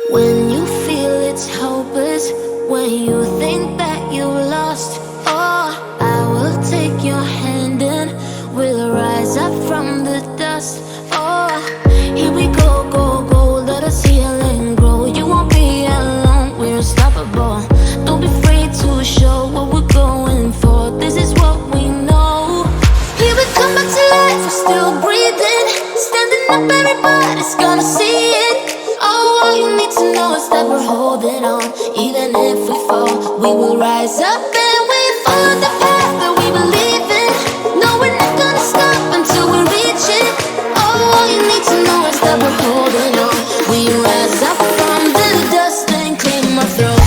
When you feel it's hopeless, when you think that you lost, oh, I will take your hand and we'll rise up from the dust. Oh, here we go, go, go, let us heal and grow. You won't be alone, we're unstoppable. Don't be afraid to show what we're going for. This is what we know. Here we come back to life, we're still breathing. Standing up, everybody's gonna see it. Oh, all you need to know is that we're holding on. Even if we fall, we will rise up and we follow the path that we believe in. No, we're not gonna stop until we reach it. Oh, all you need to know is that we're holding on. We rise up from the dust and claim our throne.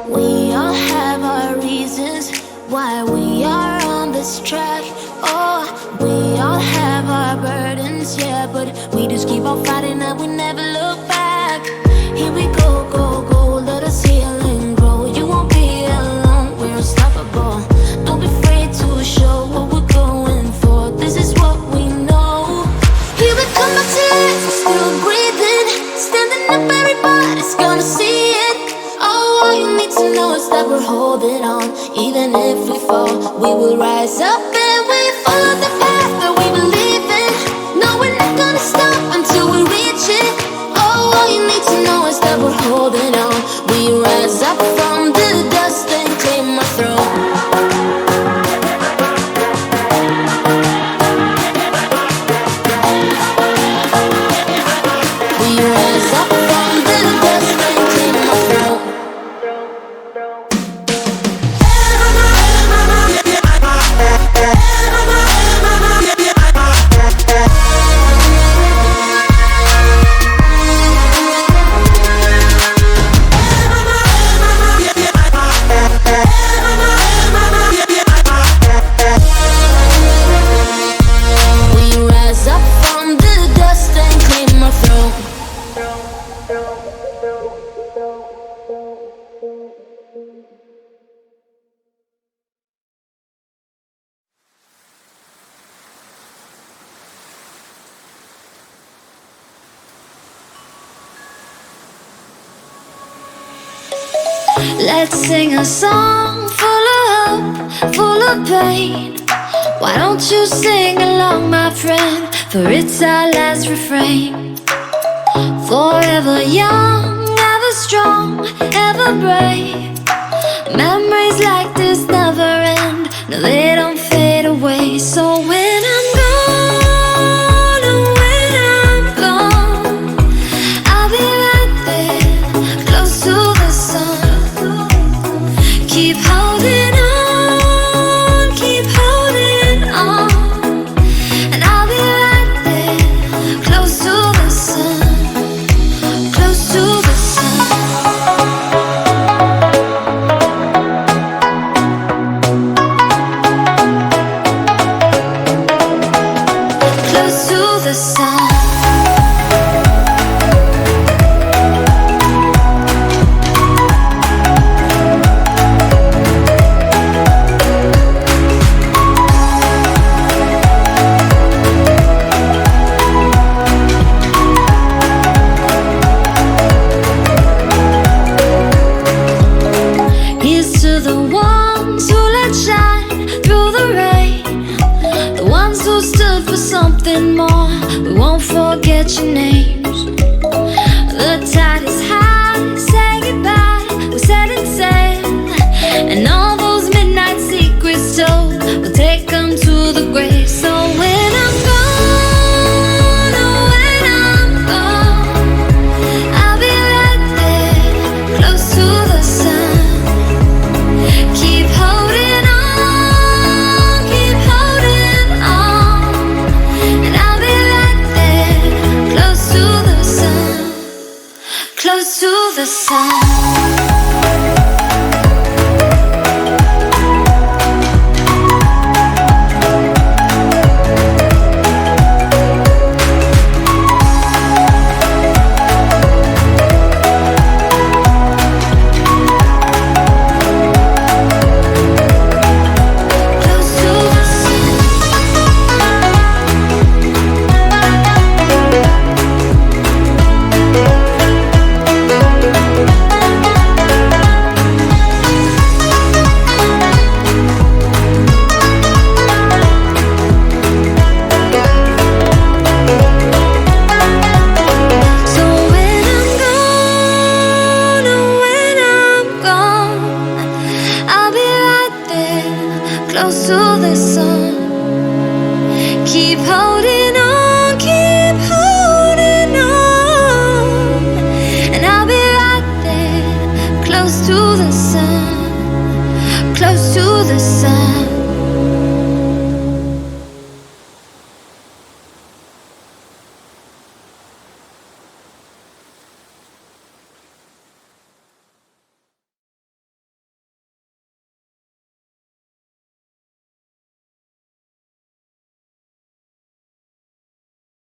We all have our reasons why we are on this track. Oh, we all have our burdens, yeah, but we just keep on fighting and we never look back. Here we go, go, go, let us heal and grow. You won't be alone, we're unstoppable. Don't be afraid to show what we're going for. This is what we know. Here we come back to life, we're still breathing. Standing up, everybody's gonna see it. Oh, all you need to know is that we're holding on. Even if we fall, we will rise up and we follow the path that we believe in. No, we're not gonna stop until we reach it. Oh, all you need to know is that we're holding on. We rise up from the dust and claim our throne. We rise up from the dust and claim our throne. Let's sing a song full of hope, full of pain. Why don't you sing along, my friend? For it's our last refrain. Forever young, ever strong, ever brave. Memories like this never end. No, they don't fade away. So when I'm gone, oh, when I'm gone, I'll be right there, close to the sun. Keep holding on, keep holding on, and I'll be right there, close to the sun, close to the sun. close to the sun. Keep holding on, keep holding on, and I'll be right there, close to the sun, close to the sun.